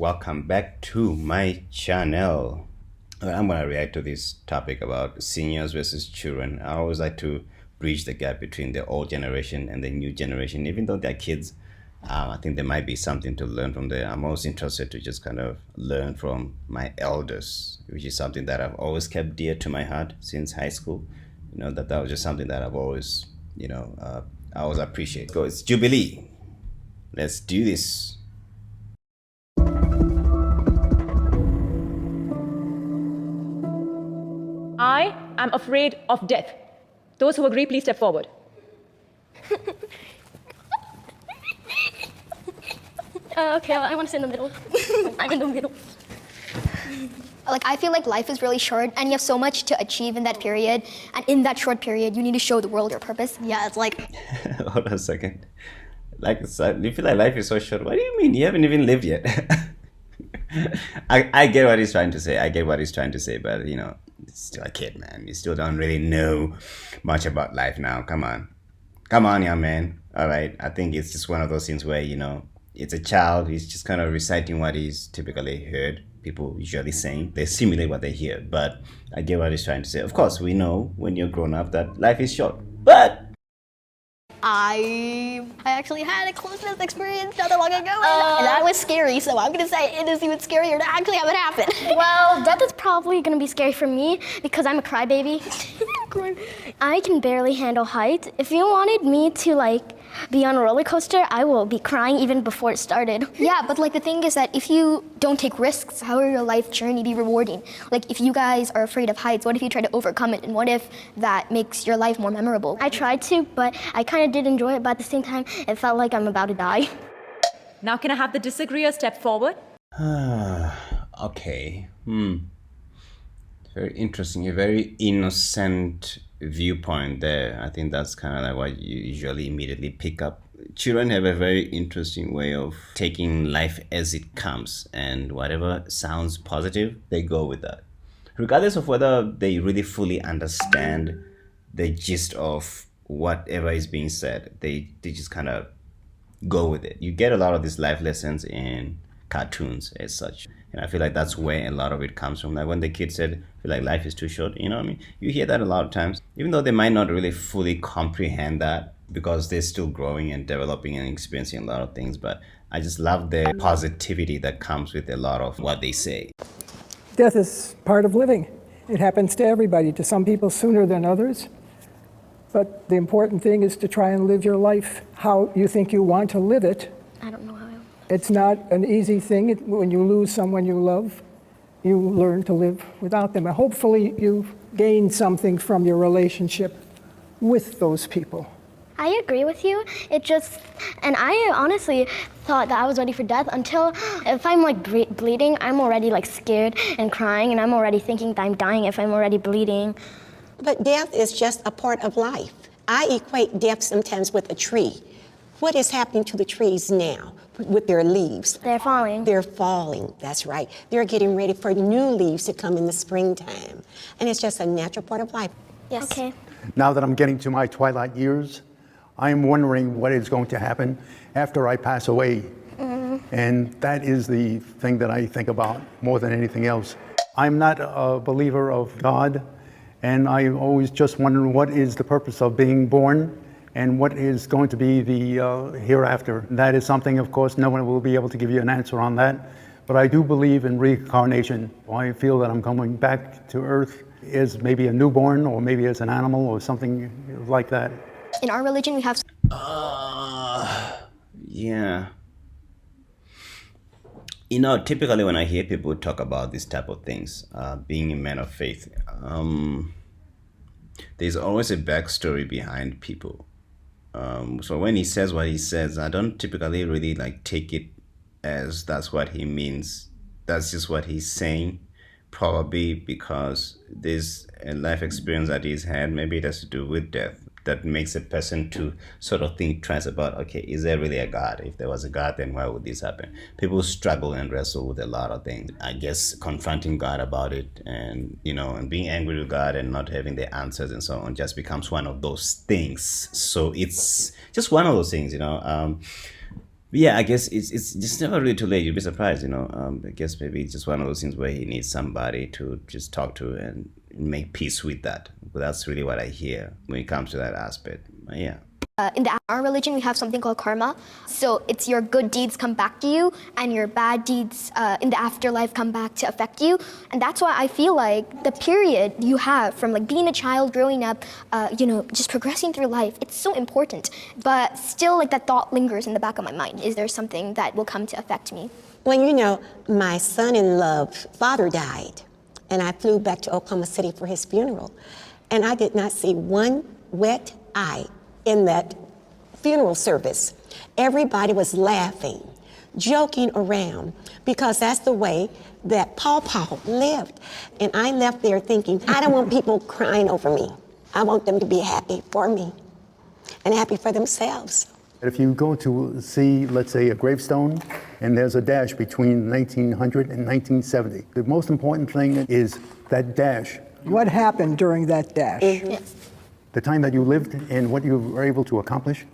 Welcome back to my channel. I'm going to react to this topic about seniors versus children. I always like to bridge the gap between the old generation and the new generation. Even though they're kids, I think there might be something to learn from there. I'm always interested to just kind of learn from my elders, which is something that I've always kept dear to my heart since high school. That was just something that I've always, I always appreciate. So it's Jubilee. Let's do this. I am afraid of death. Those who agree, please step forward. Okay, I want to sit in the middle. I'm in the middle. I feel like life is really short and you have so much to achieve in that period. And in that short period, you need to show the world your purpose. Yeah, it's like... Hold on a second. You feel like life is so short. What do you mean? You haven't even lived yet. I get what he's trying to say. But, it's still a kid, man. You still don't really know much about life now. Come on, young man. All right. I think it's just one of those things where, it's a child. He's just kind of reciting what he's typically heard people usually saying. They simulate what they hear. But I get what he's trying to say. Of course, we know when you're grown up that life is short. But I actually had a close-death experience not that long ago, and that was scary, so I'm gonna say it is even scarier to actually have it happen. Well, death is probably going to be scary for me because I'm a crybaby. I can barely handle heights. If you wanted me to be on a roller coaster, I will be crying even before it started. Yeah, but the thing is that if you don't take risks, how will your life journey be rewarding? If you guys are afraid of heights, what if you try to overcome it, and what if that makes your life more memorable? I tried to, but I kind of did enjoy it, but at the same time, it felt like I'm about to die. Now can I have the disagreeer step forward? Okay. Very interesting. A very innocent viewpoint there. I think that's kind of like what you usually immediately pick up. Children have a very interesting way of taking life as it comes, and whatever sounds positive, they go with that. Regardless of whether they really fully understand the gist of whatever is being said, they just kind of go with it. You get a lot of these life lessons in cartoons as such. And I feel like that's where a lot of it comes from. Like when the kid said, I feel like life is too short, you know what I mean? You hear that a lot of times, even though they might not really fully comprehend that because they're still growing and developing and experiencing a lot of things. But I just love the positivity that comes with a lot of what they say. Death is part of living. It happens to everybody, to some people sooner than others. But the important thing is to try and live your life how you think you want to live it. I don't know how. It's not an easy thing. When you lose someone you love, you learn to live without them. And hopefully you gain something from your relationship with those people. I agree with you. And I honestly thought that I was ready for death until if I'm bleeding, I'm already scared and crying, and I'm already thinking that I'm dying if I'm already bleeding. But death is just a part of life. I equate death sometimes with a tree. What is happening to the trees now with their leaves? They're falling. They're falling, that's right. They're getting ready for new leaves to come in the springtime. And it's just a natural part of life. Yes. Okay. Now that I'm getting to my twilight years, I'm wondering what is going to happen after I pass away. And that is the thing that I think about more than anything else. I'm not a believer of God, and I always just wonder what is the purpose of being born and what is going to be the hereafter. That is something, of course, no one will be able to give you an answer on that. But I do believe in reincarnation. I feel that I'm coming back to Earth as maybe a newborn, or maybe as an animal, or something like that. In our religion, we have... Yeah. Typically when I hear people talk about this type of things, being a man of faith, there's always a backstory behind people. So when he says what he says, I don't typically really take it as that's what he means. That's just what he's saying, probably because there's a life experience that he's had. Maybe it has to do with death. That makes a person to sort of think twice about, okay, is there really a God? If there was a God, then why would this happen? People struggle and wrestle with a lot of things. I guess confronting God about it and, and being angry with God and not having the answers and so on just becomes one of those things. So it's just one of those things, Yeah, I guess it's just never really too late. You'd be surprised, you know. I guess maybe it's just one of those things where he needs somebody to just talk to and make peace with that. But that's really what I hear when it comes to that aspect. But yeah. In our religion, we have something called karma. So it's your good deeds come back to you, and your bad deeds in the afterlife come back to affect you. And that's why I feel like the period you have from like being a child, growing up, just progressing through life, it's so important. But still, like that thought lingers in the back of my mind. Is there something that will come to affect me? Well, my son-in-law's father died, and I flew back to Oklahoma City for his funeral, and I did not see one wet eye in that funeral service. Everybody was laughing, joking around, because that's the way that Paw lived. And I left there thinking, I don't want people crying over me. I want them to be happy for me and happy for themselves. If you go to see, let's say, a gravestone, and there's a dash between 1900 and 1970, the most important thing is that dash. What happened during that dash? Yes. The time that you lived and what you were able to accomplish,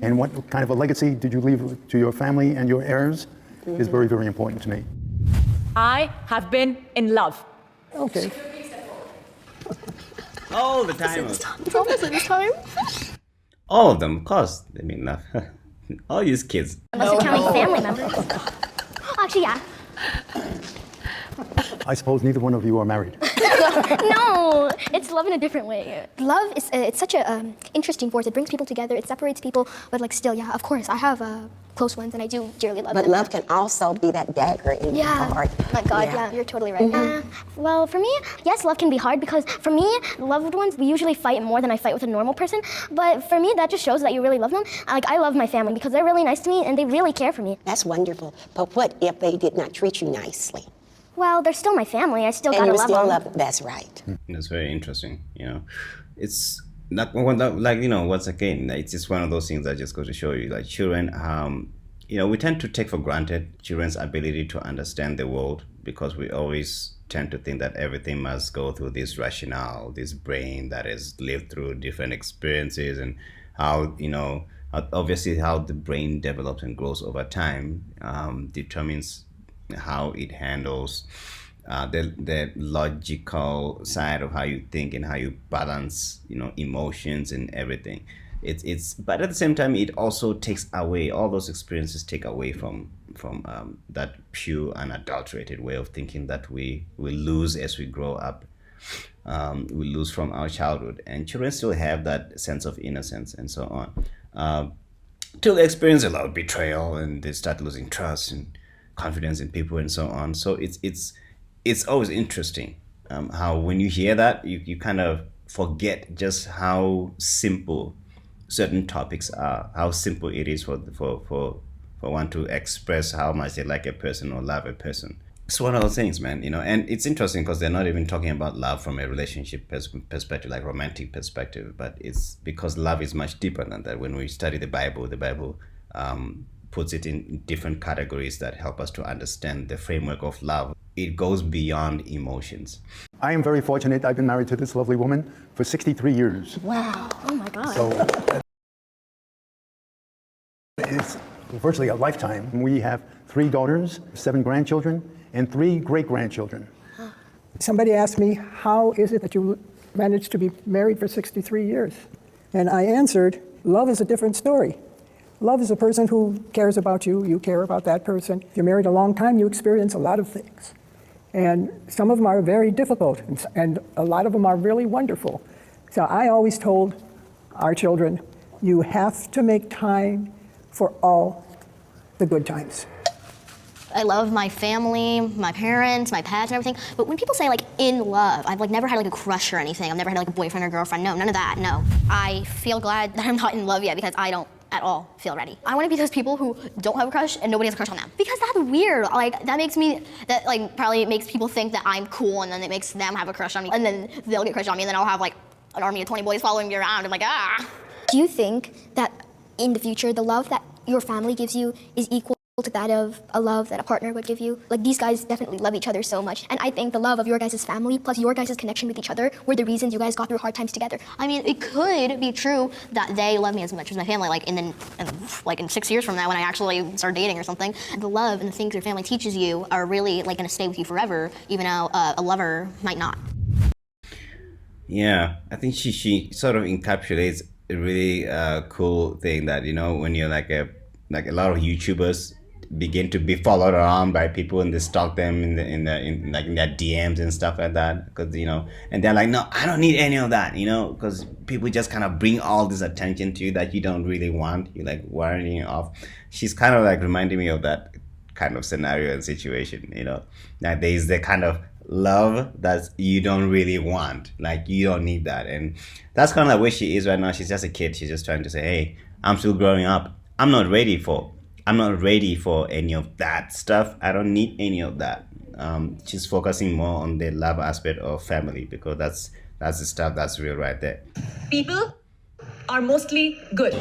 and what kind of a legacy did you leave to your family and your heirs is very, very important to me. I have been in love. Okay. All the time. It's almost like this time. All of them, of course. I mean, all these kids. Unless you're counting family members. Actually, yeah. I suppose neither one of you are married. No, it's love in a different way. Love is it's such a interesting force. It brings people together. It separates people. But like still, yeah, of course, I have close ones, and I do dearly love But them. love can also be that dagger in your heart. My God, yeah, you're totally right. Well, for me, yes, love can be hard because for me, loved ones, we usually fight more than I fight with a normal person. But for me, that just shows that you really love them. Like, I love my family because they're really nice to me and they really care for me. That's wonderful. But what if they did not treat you nicely? Well, they're still my family. I still And gotta you love still them. love them. That's right. That's very interesting. You know, it's not like, you know, once again, it's just one of those things that just goes to show you, like, children, you know, we tend to take for granted children's ability to understand the world because we always tend to think that everything must go through this rationale, this brain that is lived through different experiences, and how, you know, obviously how the brain develops and grows over time determines how it handles the logical side of how you think and how you balance, you know, emotions and everything. But at the same time, it also takes away, all those experiences take away from that pure unadulterated way of thinking that we lose as we grow up. We lose from our childhood, and children still have that sense of innocence and so on, till they experience a lot of betrayal and they start losing trust and confidence in people and so on. So it's always interesting how when you hear that, you kind of forget just how simple certain topics are, how simple it is for one to express how much they like a person or love a person. It's one of those things, man, you know. And it's interesting because they're not even talking about love from a relationship perspective, like romantic perspective, but it's because love is much deeper than that. When we study the Bible puts it in different categories that help us to understand the framework of love. It goes beyond emotions. I am very fortunate. I've been married to this lovely woman for 63 years. Wow. Oh my God. So it's virtually a lifetime. We have 3 daughters, 7 grandchildren, and 3 great-grandchildren. Somebody asked me, how is it that you managed to be married for 63 years? And I answered, love is a different story. Love is a person who cares about you, you care about that person. If you're married a long time, you experience a lot of things. And some of them are very difficult, and a lot of them are really wonderful. So I always told our children, you have to make time for all the good times. I love my family, my parents, my pets, and everything. But when people say like in love, I've like never had like a crush or anything. I've never had like a boyfriend or girlfriend. No, none of that. No. I feel glad that I'm not in love yet because I don't at all feel ready. I want to be those people who don't have a crush and nobody has a crush on them. Because that's weird. Like that probably makes people think that I'm cool, and then it makes them have a crush on me, and then they'll get a crush on me, and then I'll have like an army of 20 boys following me around. I'm like, ah. Do you think that in the future, the love that your family gives you is equal to that of a love that a partner would give you. Like, these guys definitely love each other so much. And I think the love of your guys' family plus your guys' connection with each other were the reasons you guys got through hard times together. I mean, it could be true that they love me as much as my family, like in 6 years from now when I actually start dating or something. The love and the things your family teaches you are really like gonna stay with you forever, even though a lover might not. Yeah, I think she sort of encapsulates a really cool thing that, you know, when you're like a lot of YouTubers begin to be followed around by people and they stalk them in their DMs and stuff like that, because, you know, and they're like, no, I don't need any of that, you know, because people just kind of bring all this attention to you that you don't really want. You're like warning it off. She's kind of like reminding me of that kind of scenario and situation, you know, that there's the kind of love that you don't really want, like you don't need that. And that's kind of like where she is right now. She's just a kid. She's just trying to say, hey, I'm still growing up. I'm not ready for any of that stuff. I don't need any of that. She's focusing more on the love aspect of family, because that's the stuff that's real right there. People are mostly good.